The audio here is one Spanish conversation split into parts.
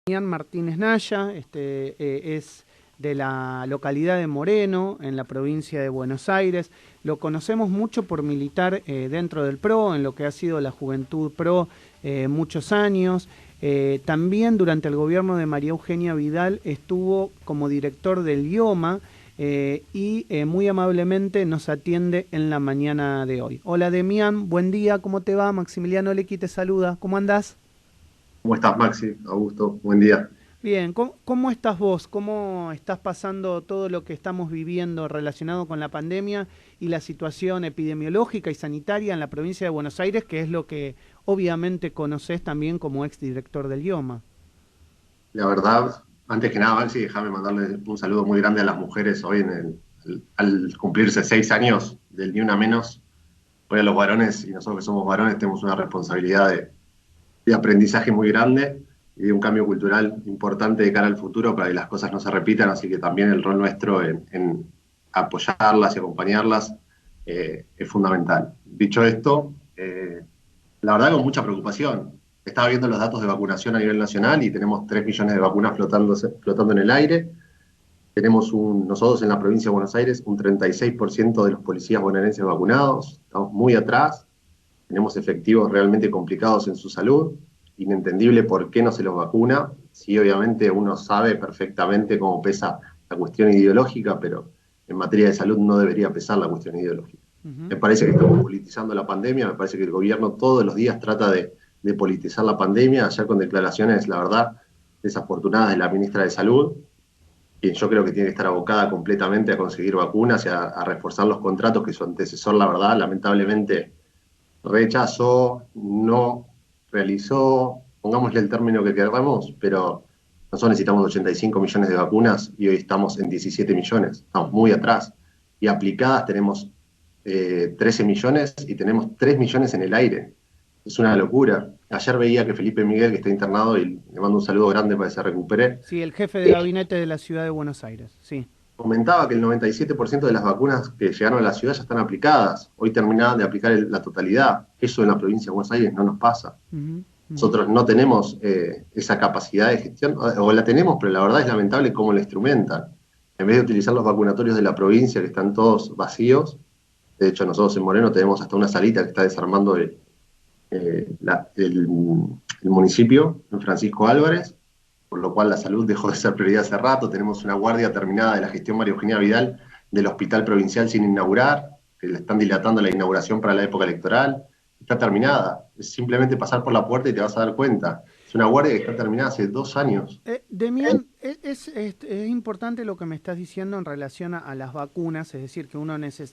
Damián Martínez Naya, es de la localidad de Moreno, en la provincia de Buenos Aires. Lo conocemos mucho por militar dentro del PRO, en lo que ha sido la Juventud PRO muchos años. También durante el gobierno de María Eugenia Vidal estuvo como director del IOMA y muy amablemente nos atiende en la mañana de hoy. Hola Damián, buen día, ¿cómo te va? Maximiliano Lequi te saluda, ¿cómo andás? ¿Cómo estás, Maxi? Augusto, buen día. Bien, ¿cómo estás vos? ¿Cómo estás pasando todo lo que estamos viviendo relacionado con la pandemia y la situación epidemiológica y sanitaria en la provincia de Buenos Aires, que es lo que obviamente conoces también como exdirector del IOMA? La verdad, antes que nada, Maxi, déjame mandarle un saludo muy grande a las mujeres hoy al cumplirse 6 años del Ni Una Menos. Hoy a los varones, y nosotros que somos varones, tenemos una responsabilidad de aprendizaje muy grande y de un cambio cultural importante de cara al futuro para que las cosas no se repitan, así que también el rol nuestro en apoyarlas y acompañarlas es fundamental. Dicho esto, la verdad con mucha preocupación. Estaba viendo los datos de vacunación a nivel nacional y tenemos 3 millones de vacunas flotando en el aire. Nosotros en la provincia de Buenos Aires, un 36% de los policías bonaerenses vacunados. Estamos muy atrás. Tenemos efectivos realmente complicados en su salud. Inentendible por qué no se los vacuna. Sí, obviamente uno sabe perfectamente cómo pesa la cuestión ideológica, pero en materia de salud no debería pesar la cuestión ideológica. Ujú. Me parece que estamos politizando la pandemia, me parece que el gobierno todos los días trata de politizar la pandemia, ayer con declaraciones, la verdad, desafortunadas de la ministra de Salud, quien yo creo que tiene que estar abocada completamente a conseguir vacunas y a reforzar los contratos que su antecesor, la verdad, lamentablemente rechazó, no realizó, pongámosle el término que queramos, pero nosotros necesitamos 85 millones de vacunas y hoy estamos en 17 millones, estamos muy atrás. Y aplicadas tenemos 13 millones y tenemos 3 millones en el aire. Es una locura. Ayer veía que Felipe Miguel, que está internado, y le mando un saludo grande para que se recupere, Sí, el jefe de gabinete de la ciudad de Buenos Aires, sí. comentaba que el 97% de las vacunas que llegaron a la ciudad ya están aplicadas. Hoy terminaban de aplicar la totalidad. Eso en la provincia de Buenos Aires no nos pasa. Ujú, ujú. Nosotros no tenemos esa capacidad de gestión, o la tenemos, pero la verdad es lamentable cómo la instrumentan. En vez de utilizar los vacunatorios de la provincia, que están todos vacíos, de hecho nosotros en Moreno tenemos hasta una salita que está desarmando el municipio, en Francisco Álvarez, por lo cual la salud dejó de ser prioridad hace rato. Tenemos una guardia terminada de la gestión María Eugenia Vidal del Hospital Provincial sin inaugurar, que le están dilatando la inauguración para la época electoral. Está terminada. Es simplemente pasar por la puerta y te vas a dar cuenta. Es una guardia que está terminada hace 2 años. Demian, es importante lo que me estás diciendo en relación a las vacunas, es decir, que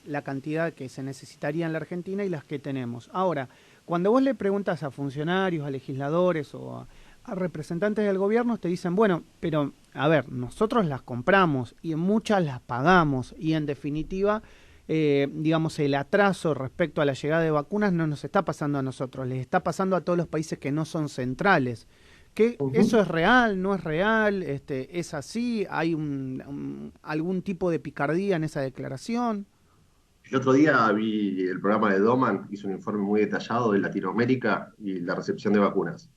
la cantidad que se necesitaría en la Argentina y las que tenemos. Ahora, cuando vos le preguntas a funcionarios, a legisladores o a representantes del gobierno, te dicen, bueno, pero a ver, nosotros las compramos y en muchas las pagamos y en definitiva, digamos, el atraso respecto a la llegada de vacunas no nos está pasando a nosotros, les está pasando a todos los países que no son centrales. ¿Qué, eso es real? ¿No es real? ¿Es así? ¿Hay algún tipo de picardía en esa declaración? El otro día vi el programa de Doman, hizo un informe muy detallado de Latinoamérica y la recepción de vacunas.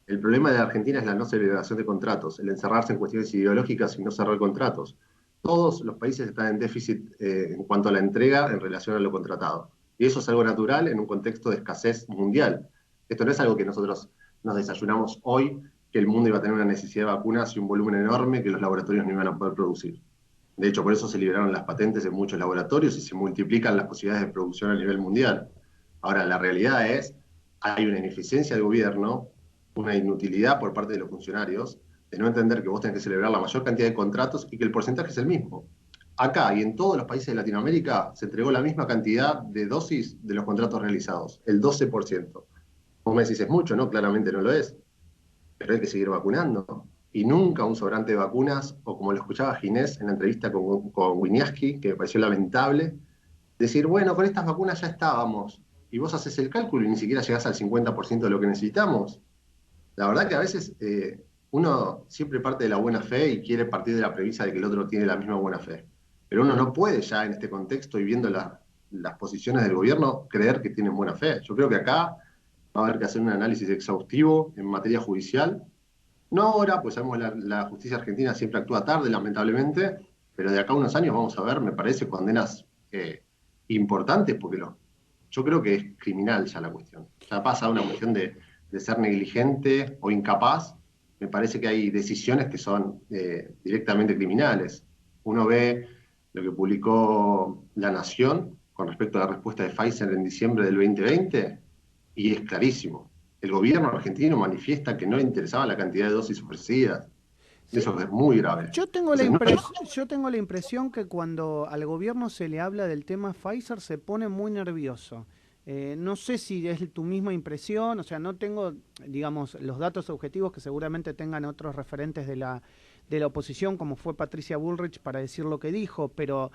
El problema de Argentina es la no celebración de contratos, el encerrarse en cuestiones ideológicas y no cerrar contratos. Todos los países están en déficit en cuanto a la entrega en relación a lo contratado. Y eso es algo natural en un contexto de escasez mundial. Esto no es algo que nosotros nos desayunamos hoy, que el mundo iba a tener una necesidad de vacunas y un volumen enorme que los laboratorios no iban a poder producir. De hecho, por eso se liberaron las patentes en muchos laboratorios y se multiplican las posibilidades de producción a nivel mundial. Ahora, la realidad es, hay una ineficiencia del gobierno, una inutilidad por parte de los funcionarios, de no entender que vos tenés que celebrar la mayor cantidad de contratos y que el porcentaje es el mismo. Acá y en todos los países de Latinoamérica se entregó la misma cantidad de dosis de los contratos realizados, el 12%. Vos me decís, es mucho, ¿no? Claramente no lo es, pero hay que seguir vacunando. Y nunca un sobrante de vacunas, o como lo escuchaba Ginés en la entrevista con Winiarski, que me pareció lamentable, decir, bueno, con estas vacunas ya estábamos, y vos haces el cálculo y ni siquiera llegás al 50% de lo que necesitamos. La verdad que a veces uno siempre parte de la buena fe y quiere partir de la premisa de que el otro tiene la misma buena fe. Pero uno no puede ya en este contexto y viendo las posiciones del gobierno creer que tienen buena fe. Yo creo que acá va a haber que hacer un análisis exhaustivo en materia judicial No ahora, pues sabemos la justicia argentina siempre actúa tarde, lamentablemente, pero de acá a unos años vamos a ver, me parece, condenas importantes, porque yo creo que es criminal ya la cuestión. Ya pasa a una cuestión de ser negligente o incapaz. Me parece que hay decisiones que son directamente criminales. Uno ve lo que publicó La Nación con respecto a la respuesta de Pfizer en diciembre del 2020 y es clarísimo. El gobierno argentino manifiesta que no le interesaba la cantidad de dosis ofrecidas. Sí, Eso es muy grave. Entonces, no, yo tengo la impresión que cuando al gobierno se le habla del tema Pfizer se pone muy nervioso. No sé si es tu misma impresión, o sea, no tengo, digamos, los datos objetivos que seguramente tengan otros referentes de la oposición, como fue Patricia Bullrich, para decir lo que dijo, pero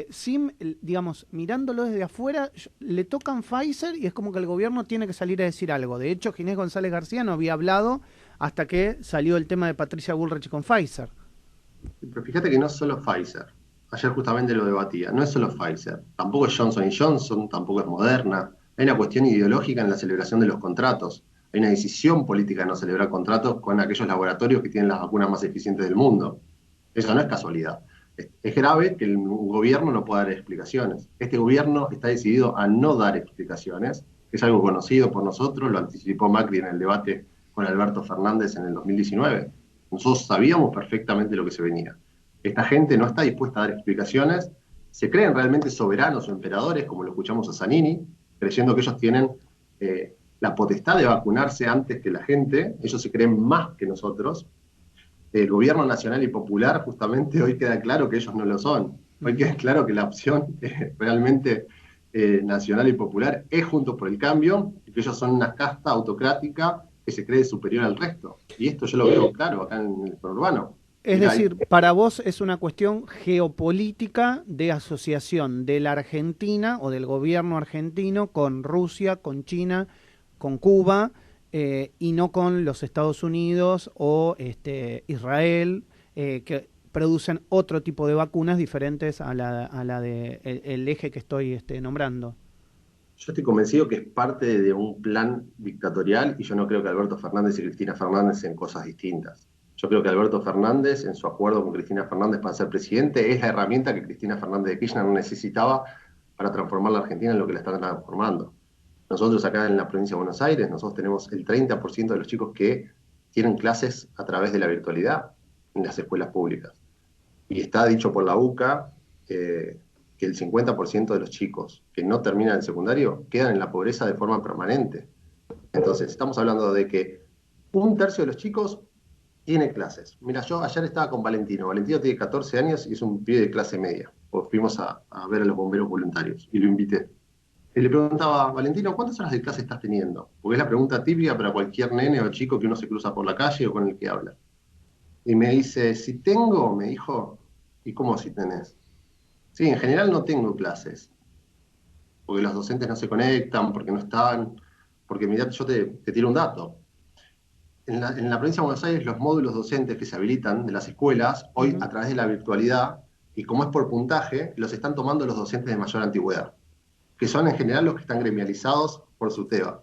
sí, digamos, mirándolo desde afuera, le tocan Pfizer y es como que el gobierno tiene que salir a decir algo. De hecho, Ginés González García no había hablado hasta que salió el tema de Patricia Bullrich con Pfizer. pero fíjate que no es solo Pfizer. Ayer justamente lo debatía. No es solo Pfizer. Tampoco es Johnson Johnson, tampoco es Moderna. Hay una cuestión ideológica en la celebración de los contratos. Hay una decisión política de no celebrar contratos con aquellos laboratorios que tienen las vacunas más eficientes del mundo. Eso no es casualidad. Es grave que el gobierno no pueda dar explicaciones. Este gobierno está decidido a no dar explicaciones. Es algo conocido por nosotros, lo anticipó Macri en el debate con Alberto Fernández en el 2019. Nosotros sabíamos perfectamente lo que se venía. Esta gente no está dispuesta a dar explicaciones, se creen realmente soberanos o emperadores, como lo escuchamos a Zanini, creyendo que ellos tienen la potestad de vacunarse antes que la gente, ellos se creen más que nosotros. El gobierno nacional y popular, justamente hoy queda claro que ellos no lo son. Hoy queda claro que la opción realmente nacional y popular es Juntos por el Cambio, y que ellos son una casta autocrática que se cree superior al resto. Y esto yo lo veo claro acá en el conurbano. Es Mirá, decir, para vos es una cuestión geopolítica de asociación de la Argentina o del gobierno argentino con Rusia, con China, con Cuba y no con los Estados Unidos o Israel, que producen otro tipo de vacunas diferentes a la de el eje que estoy nombrando. yo estoy convencido que es parte de un plan dictatorial y yo no creo que Alberto Fernández y Cristina Fernández sean cosas distintas. Yo creo que Alberto Fernández, en su acuerdo con Cristina Fernández para ser presidente, es la herramienta que Cristina Fernández de Kirchner necesitaba para transformar la Argentina en lo que la están transformando. Nosotros acá en la provincia de Buenos Aires, nosotros tenemos el 30% de los chicos que tienen clases a través de la virtualidad en las escuelas públicas. Y está dicho por la UCA que el 50% de los chicos que no terminan el secundario quedan en la pobreza de forma permanente. Entonces, estamos hablando de que un tercio de los chicos tiene clases. Mira, yo ayer estaba con Valentino. Valentino tiene 14 años y es un pibe de clase media. Pues fuimos a ver a los bomberos voluntarios y lo invité. Y le preguntaba, Valentino, ¿cuántas horas de clase estás teniendo? Porque es la pregunta típica para cualquier nene o chico que uno se cruza por la calle o con el que habla. Y me dice, si tengo, me dijo, ¿y cómo si tenés? Sí, en general no tengo clases, porque los docentes no se conectan, porque no están, porque mirá, yo te tiro un dato. En la provincia de Buenos Aires, los módulos docentes que se habilitan de las escuelas, Uh hoy -huh. a través de la virtualidad, y como es por puntaje, los están tomando los docentes de mayor antigüedad, que son en general los que están gremializados por su TEBA.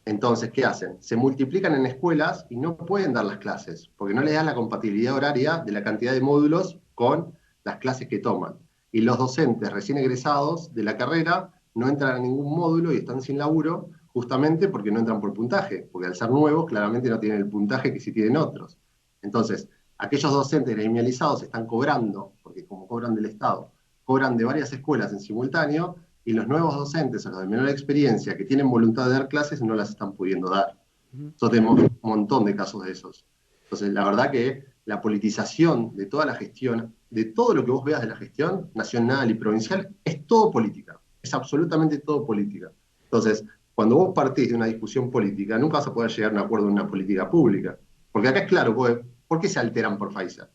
Entonces, ¿qué hacen? Se multiplican en escuelas y no pueden dar las clases, porque no les dan la compatibilidad horaria de la cantidad de módulos con las clases que toman. Y los docentes recién egresados de la carrera no entran a ningún módulo y están sin laburo, justamente porque no entran por puntaje, porque al ser nuevos claramente no tienen el puntaje que sí tienen otros. Entonces, aquellos docentes gremializados están cobrando, porque como cobran del Estado, cobran de varias escuelas en simultáneo, y los nuevos docentes, o los de menor experiencia, que tienen voluntad de dar clases, no las están pudiendo dar. Uh -huh. Nosotros tenemos un montón de casos de esos. Entonces, la verdad que la politización de toda la gestión, de todo lo que vos veas de la gestión nacional y provincial, es todo política. Es absolutamente todo política. Entonces, cuando vos partís de una discusión política, nunca vas a poder llegar a un acuerdo en una política pública. Porque acá es claro, ¿por qué se alteran por Pfizer?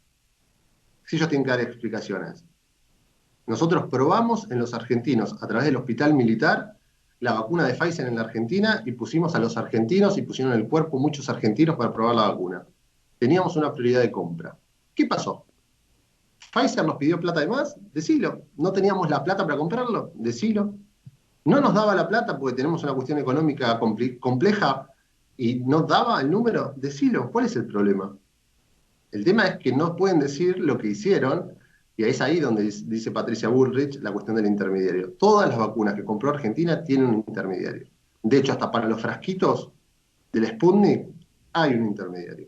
Si ellos tienen que dar explicaciones. Nosotros probamos en los argentinos, a través del hospital militar, la vacuna de Pfizer en la Argentina y pusimos a los argentinos y pusieron en el cuerpo muchos argentinos para probar la vacuna. Teníamos una prioridad de compra. ¿Qué pasó? ¿Pfizer nos pidió plata de más? Decilo. ¿No teníamos la plata para comprarlo? Decilo. ¿No nos daba la plata porque tenemos una cuestión económica compleja y no daba el número? Decilo. ¿Cuál es el problema? El tema es que no pueden decir lo que hicieron, y es ahí donde dice Patricia Bullrich la cuestión del intermediario. Todas las vacunas que compró Argentina tienen un intermediario. De hecho, hasta para los frasquitos del Sputnik hay un intermediario.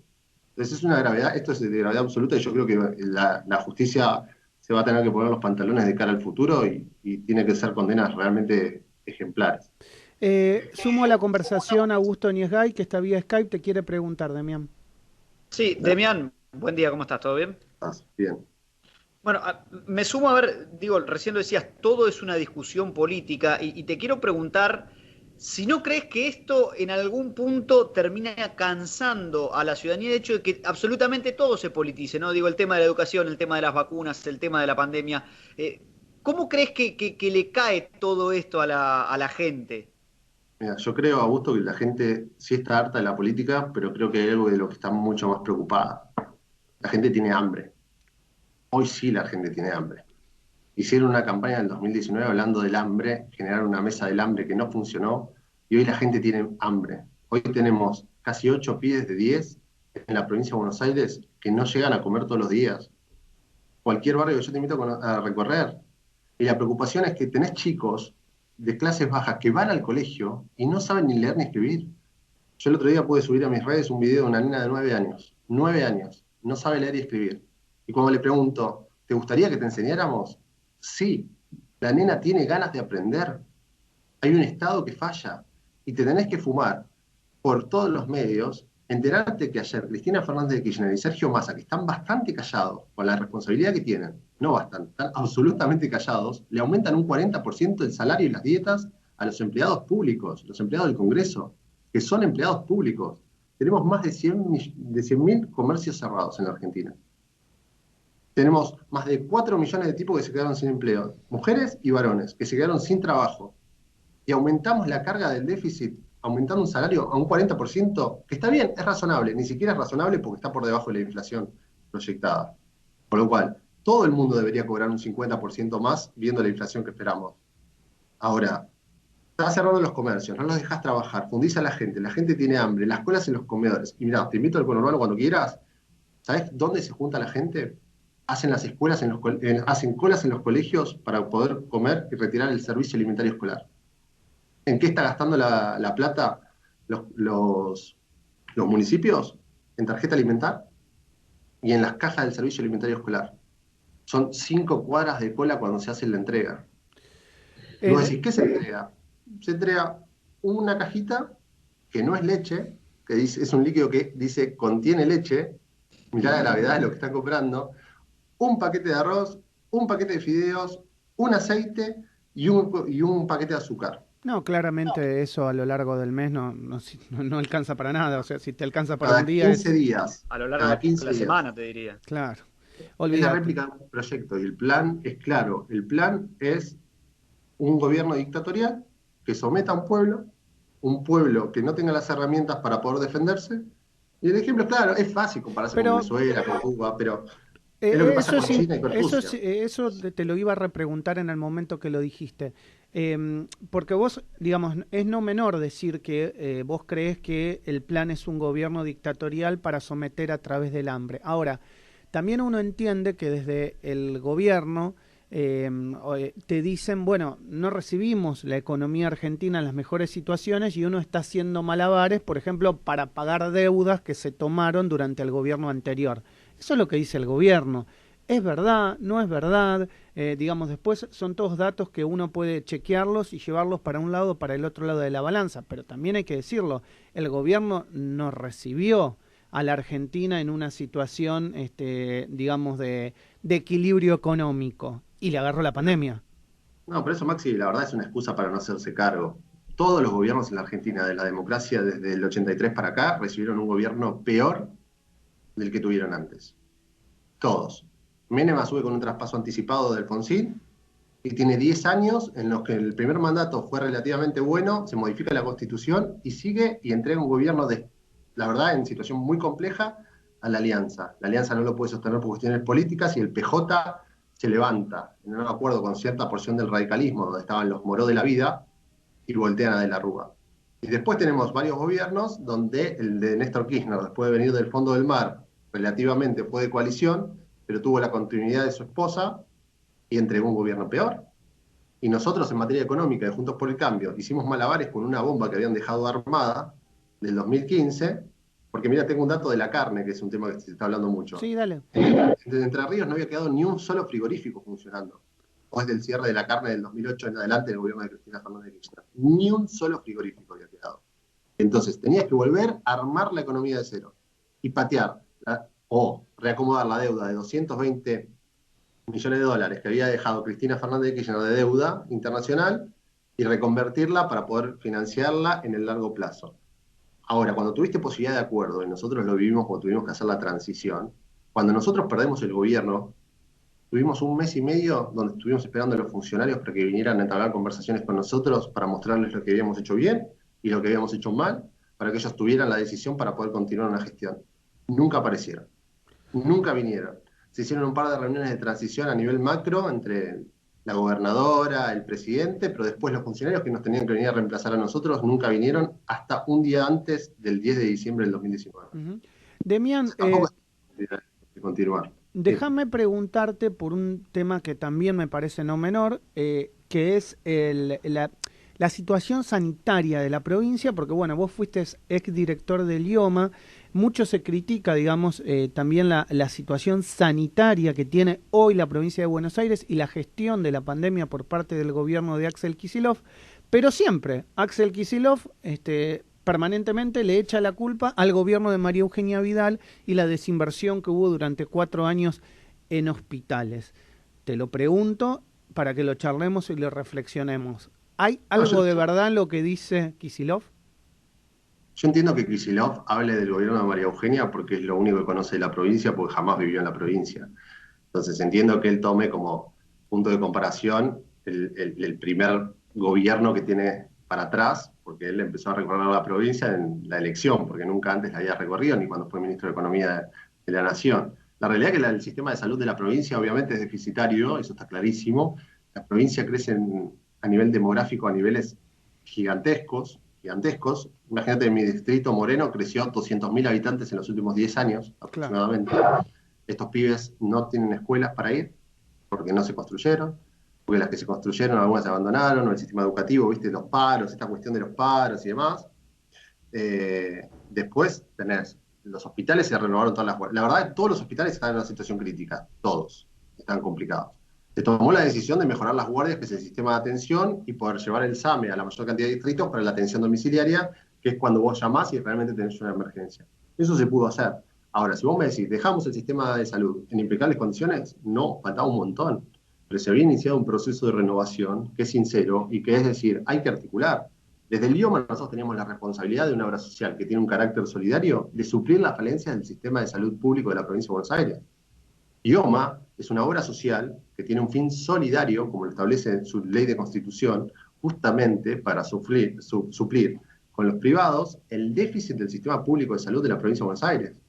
Entonces es una gravedad, esto es de gravedad absoluta, y yo creo que la justicia se va a tener que poner los pantalones de cara al futuro y tiene que ser condenas realmente ejemplares. Sumo a la conversación a Augusto Niesgay, que está vía Skype, te quiere preguntar, Demián. Sí, Demián, buen día, ¿cómo estás? ¿Todo bien? Bien. Bueno, me sumo a ver, digo, recién lo decías, todo es una discusión política y te quiero preguntar si no crees que esto en algún punto termina cansando a la ciudadanía el hecho de que absolutamente todo se politice, ¿no? Digo, el tema de la educación, el tema de las vacunas, el tema de la pandemia. ¿Cómo crees que le cae todo esto a la gente? Mira, yo creo, Augusto, que la gente sí está harta de la política, pero creo que hay algo de lo que está mucho más preocupada. La gente tiene hambre. Hoy sí la gente tiene hambre. Hicieron una campaña en el 2019 hablando del hambre, generaron una mesa del hambre que no funcionó, y hoy la gente tiene hambre. Hoy tenemos casi 8 pibes de 10 en la provincia de Buenos Aires que no llegan a comer todos los días. Cualquier barrio que yo te invito a recorrer. Y la preocupación es que tenés chicos de clases bajas que van al colegio y no saben ni leer ni escribir. Yo el otro día pude subir a mis redes un video de una nena de 9 años. 9 años. No sabe leer y escribir. Y cuando le pregunto, ¿te gustaría que te enseñáramos? Sí. La nena tiene ganas de aprender. Hay un Estado que falla. Y te tenés que fumar por todos los medios. Enterarte que ayer Cristina Fernández de Kirchner y Sergio Massa, que están bastante callados con la responsabilidad que tienen, no bastante, están absolutamente callados, le aumentan un 40% el salario y las dietas a los empleados públicos, los empleados del Congreso, que son empleados públicos. Tenemos más de 100.000 comercios cerrados en la Argentina. Tenemos más de 4 millones de tipos que se quedaron sin empleo, mujeres y varones, que se quedaron sin trabajo. Y aumentamos la carga del déficit, aumentando un salario a un 40%, que está bien, es razonable, ni siquiera es razonable porque está por debajo de la inflación proyectada. Por lo cual, todo el mundo debería cobrar un 50% más viendo la inflación que esperamos. Ahora, estás cerrando los comercios, no los dejas trabajar, fundís a la gente tiene hambre, las colas en los comedores. Y mirá, te invito al conurbano cuando quieras. ¿Sabés dónde se junta la gente? Hacen las escuelas, hacen colas en los colegios para poder comer y retirar el servicio alimentario escolar. ¿En qué está gastando la plata los municipios? En tarjeta alimentar y en las cajas del servicio alimentario escolar. Son 5 cuadras de cola cuando se hace la entrega. Y vos decís, ¿qué se entrega? Se entrega una cajita que no es leche, que dice, es un líquido que dice contiene leche, mirá la gravedad de lo que están comprando, un paquete de arroz, un paquete de fideos, un aceite y un paquete de azúcar. No, claramente eso a lo largo del mes no alcanza para nada. O sea, si te alcanza para Cada un día 15 días. A lo largo Cada de 15 la días. semana, te diría. Claro. Es la Olvídate. réplica de un proyecto y el plan es claro. El plan es un gobierno dictatorial que someta a un pueblo que no tenga las herramientas para poder defenderse. Y el ejemplo, claro, es fácil compararse con Pero Venezuela, con Cuba, pero es lo que pasa con China y con Rusia. eso te lo iba a repreguntar en el momento que lo dijiste. Porque vos, digamos, es no menor decir que vos crees que el plan es un gobierno dictatorial para someter a través del hambre. Ahora, también uno entiende que desde el gobierno te dicen, bueno, no recibimos la economía argentina en las mejores situaciones y uno está haciendo malabares, por ejemplo, para pagar deudas que se tomaron durante el gobierno anterior. Eso es lo que dice el gobierno. ¿Es verdad? ¿No es verdad? Digamos, después son todos datos que uno puede chequearlos y llevarlos para un lado o para el otro lado de la balanza. Pero también hay que decirlo, el gobierno no recibió a la Argentina en una situación, digamos, de equilibrio económico. Y le agarró la pandemia. No, pero eso, Maxi, la verdad es una excusa para no hacerse cargo. Todos los gobiernos en la Argentina de la democracia desde el 83 para acá recibieron un gobierno peor del que tuvieron antes. Todos. Menem asume con un traspaso anticipado de Alfonsín y tiene 10 años en los que el primer mandato fue relativamente bueno, se modifica la Constitución y sigue y entrega un gobierno, la verdad, en situación muy compleja a la Alianza. La Alianza no lo puede sostener por cuestiones políticas y el PJ se levanta en un acuerdo con cierta porción del radicalismo, donde estaban los Moró de la vida, y voltean a De la Rúa. Y después tenemos varios gobiernos donde el de Néstor Kirchner, después de venir del fondo del mar, relativamente fue de coalición, pero tuvo la continuidad de su esposa y entregó un gobierno peor. Y nosotros en materia económica de Juntos por el Cambio hicimos malabares con una bomba que habían dejado armada del 2015, porque mira, tengo un dato de la carne, que es un tema que se está hablando mucho. Sí, dale. En Entre Ríos no había quedado ni un solo frigorífico funcionando, después del cierre de la carne del 2008 en adelante del gobierno de Cristina Fernández de Kirchner. Ni un solo frigorífico había quedado. Entonces tenías que volver a armar la economía de cero y patear o reacomodar la deuda de 220 millones de dólares que había dejado Cristina Fernández de Kirchner de deuda internacional y reconvertirla para poder financiarla en el largo plazo. Ahora, cuando tuviste posibilidad de acuerdo, y nosotros lo vivimos cuando tuvimos que hacer la transición, cuando nosotros perdemos el gobierno, tuvimos un mes y medio donde estuvimos esperando a los funcionarios para que vinieran a entablar conversaciones con nosotros para mostrarles lo que habíamos hecho bien y lo que habíamos hecho mal, para que ellos tuvieran la decisión para poder continuar una gestión. Nunca aparecieron, nunca vinieron. Se hicieron un par de reuniones de transición a nivel macro entre la gobernadora, el presidente, pero después los funcionarios que nos tenían que venir a reemplazar a nosotros nunca vinieron hasta un día antes del 10 de diciembre del 2019. Demian, Tampoco es de continuar. déjame preguntarte por un tema que también me parece no menor, que es la situación sanitaria de la provincia, porque bueno, vos fuiste exdirector del IOMA, mucho se critica, digamos, también la situación sanitaria que tiene hoy la provincia de Buenos Aires y la gestión de la pandemia por parte del gobierno de Axel Kicillof, pero siempre Axel Kicillof permanentemente le echa la culpa al gobierno de María Eugenia Vidal y la desinversión que hubo durante 4 años en hospitales. Te lo pregunto para que lo charlemos y lo reflexionemos. ¿Hay algo de verdad en lo que dice Kicillof? Yo entiendo que Kicillof hable del gobierno de María Eugenia porque es lo único que conoce de la provincia, porque jamás vivió en la provincia. Entonces entiendo que él tome como punto de comparación el primer gobierno que tiene para atrás, porque él empezó a recorrer la provincia en la elección, porque nunca antes la había recorrido, ni cuando fue ministro de Economía de la Nación. La realidad es que el sistema de salud de la provincia obviamente es deficitario, eso está clarísimo. La provincia crece a nivel demográfico a niveles gigantescos. Imagínate, en mi distrito Moreno creció 200.000 habitantes en los últimos 10 años aproximadamente. Claro. Estos pibes no tienen escuelas para ir porque no se construyeron, porque las que se construyeron algunas se abandonaron, o el sistema educativo, viste, los paros, esta cuestión de los paros y demás. Después tenés, los hospitales se renovaron todas las guardias. La verdad es que todos los hospitales están en una situación crítica, todos están complicados. Se tomó la decisión de mejorar las guardias, que es el sistema de atención, y poder llevar el SAME a la mayor cantidad de distritos para la atención domiciliaria, que es cuando vos llamás y realmente tenés una emergencia. Eso se pudo hacer. Ahora, si vos me decís, ¿dejamos el sistema de salud en impecables condiciones? No, faltaba un montón. Pero se había iniciado un proceso de renovación que es sincero y que es decir, hay que articular. Desde el IOMA nosotros tenemos la responsabilidad de una obra social que tiene un carácter solidario de suplir las falencias del sistema de salud público de la provincia de Buenos Aires. IOMA es una obra social que tiene un fin solidario, como lo establece su ley de constitución, justamente para suplir con los privados el déficit del sistema público de salud de la provincia de Buenos Aires.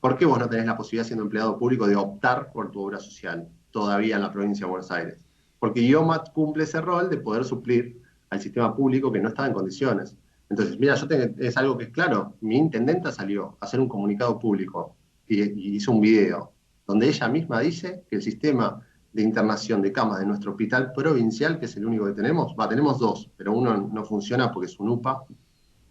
¿Por qué vos no tenés la posibilidad, siendo empleado público, de optar por tu obra social todavía en la provincia de Buenos Aires? Porque IOMA cumple ese rol de poder suplir al sistema público que no estaba en condiciones. Entonces, mira, es algo que es claro, mi intendenta salió a hacer un comunicado público y hizo un video donde ella misma dice que el sistema de internación de camas de nuestro hospital provincial, que es el único que tenemos, tenemos 2, pero uno no funciona porque es un UPA,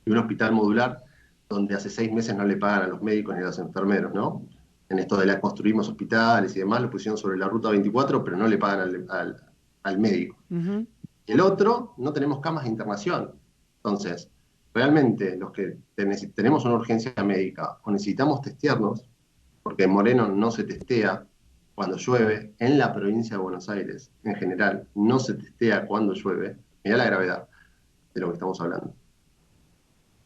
y un hospital modular, donde hace 6 meses no le pagan a los médicos ni a los enfermeros, ¿no? En esto de la construimos hospitales y demás, lo pusieron sobre la ruta 24, pero no le pagan al médico. Uh-huh. Y el otro, no tenemos camas de internación. Entonces, realmente los que tenemos una urgencia médica o necesitamos testearnos, porque en Moreno no se testea cuando llueve, en la provincia de Buenos Aires, en general, no se testea cuando llueve. Mirá la gravedad de lo que estamos hablando.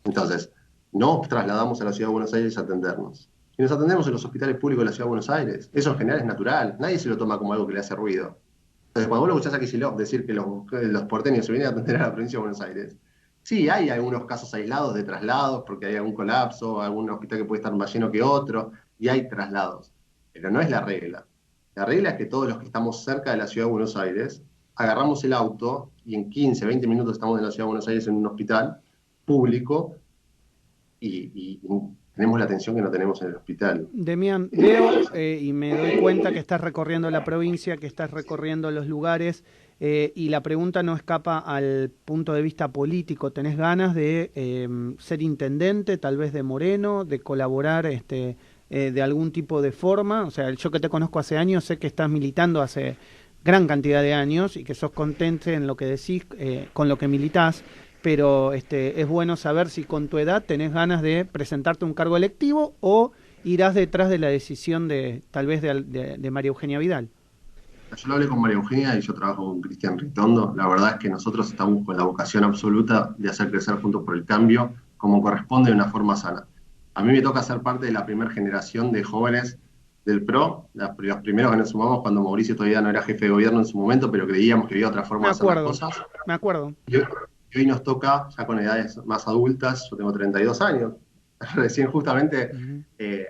Entonces, no trasladamos a la ciudad de Buenos Aires a atendernos. Y nos atendemos en los hospitales públicos de la ciudad de Buenos Aires. Eso en general es natural. Nadie se lo toma como algo que le hace ruido. Entonces, cuando vos lo escuchás a Kicillof decir que los porteños se vienen a atender a la provincia de Buenos Aires, sí, hay algunos casos aislados de traslados, porque hay algún colapso, algún hospital que puede estar más lleno que otro, y hay traslados. Pero no es la regla. La regla es que todos los que estamos cerca de la ciudad de Buenos Aires, agarramos el auto y en 15, 20 minutos estamos en la ciudad de Buenos Aires en un hospital público y tenemos la atención que no tenemos en el hospital. Demian, veo y me doy cuenta que estás recorriendo la provincia, que estás recorriendo los lugares, y la pregunta no escapa al punto de vista político. ¿Tenés ganas de ser intendente, tal vez de Moreno, de colaborar de algún tipo de forma? O sea, yo que te conozco hace años, sé que estás militando hace gran cantidad de años y que sos contente en lo que decís, con lo que militás, pero es bueno saber si con tu edad tenés ganas de presentarte un cargo electivo o irás detrás de la decisión de tal vez de María Eugenia Vidal. Yo lo hablé con María Eugenia y yo trabajo con Cristian Ritondo. La verdad es que nosotros estamos con la vocación absoluta de hacer crecer Juntos por el Cambio como corresponde de una forma sana. A mí me toca ser parte de la primera generación de jóvenes del PRO, los primeros que nos sumamos cuando Mauricio todavía no era jefe de gobierno en su momento, pero creíamos que había otra forma Me de hacer las acuerdo, cosas. me acuerdo. Y hoy nos toca, ya con edades más adultas, yo tengo 32 años, recién justamente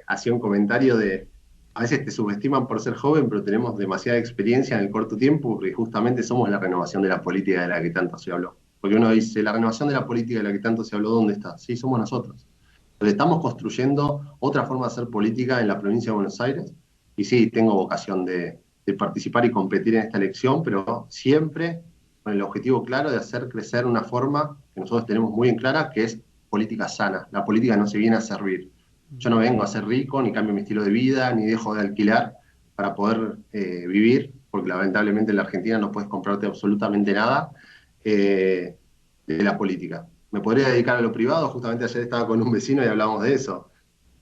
hacía un comentario de, a veces te subestiman por ser joven, pero tenemos demasiada experiencia en el corto tiempo, porque justamente somos la renovación de la política de la que tanto se habló. Porque uno dice, la renovación de la política de la que tanto se habló, ¿dónde está? Sí, somos nosotros. Entonces estamos construyendo otra forma de hacer política en la provincia de Buenos Aires, y sí, tengo vocación de participar y competir en esta elección, pero siempre con el objetivo claro de hacer crecer una forma que nosotros tenemos muy en clara, que es política sana. La política no se viene a servir. Yo no vengo a ser rico, ni cambio mi estilo de vida, ni dejo de alquilar para poder vivir, porque lamentablemente en la Argentina no puedes comprarte absolutamente nada de la política. Me podría dedicar a lo privado, justamente ayer estaba con un vecino y hablábamos de eso.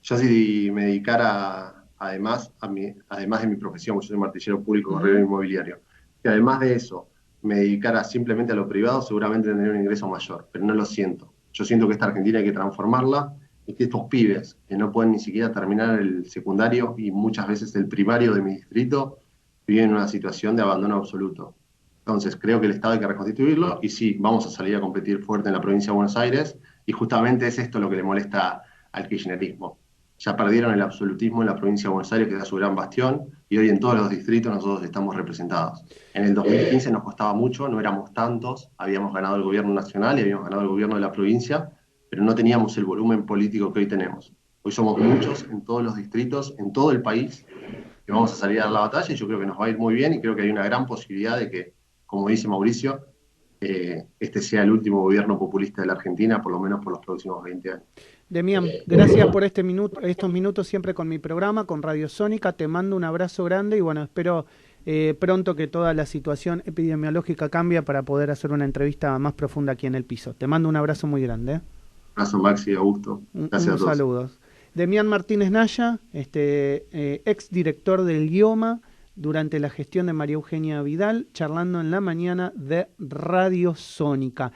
Yo si me dedicara, además de mi profesión, yo soy martillero público, corredor inmobiliario, y además de eso me dedicara simplemente a lo privado, seguramente tendría un ingreso mayor, pero no lo siento. Yo siento que esta Argentina hay que transformarla y que estos pibes que no pueden ni siquiera terminar el secundario y muchas veces el primario de mi distrito viven en una situación de abandono absoluto. Entonces creo que el Estado hay que reconstituirlo y sí, vamos a salir a competir fuerte en la provincia de Buenos Aires y justamente es esto lo que le molesta al kirchnerismo. Ya perdieron el absolutismo en la provincia de Buenos Aires, que era su gran bastión, y hoy en todos los distritos nosotros estamos representados. En el 2015 nos costaba mucho, no éramos tantos, habíamos ganado el gobierno nacional y habíamos ganado el gobierno de la provincia, pero no teníamos el volumen político que hoy tenemos. Hoy somos muchos en todos los distritos, en todo el país, que vamos a salir a dar la batalla y yo creo que nos va a ir muy bien y creo que hay una gran posibilidad de que, como dice Mauricio, este sea el último gobierno populista de la Argentina, por lo menos por los próximos 20 años. Demian, gracias por estos minutos siempre con mi programa, con Radio Sónica. Te mando un abrazo grande y bueno, espero pronto que toda la situación epidemiológica cambie para poder hacer una entrevista más profunda aquí en el piso. Te mando un abrazo muy grande. Un abrazo, Maxi, Augusto. Gracias a todos. Saludos. Demian Martínez Naya, ex director del IOMA durante la gestión de María Eugenia Vidal, charlando en la mañana de Radio Sónica.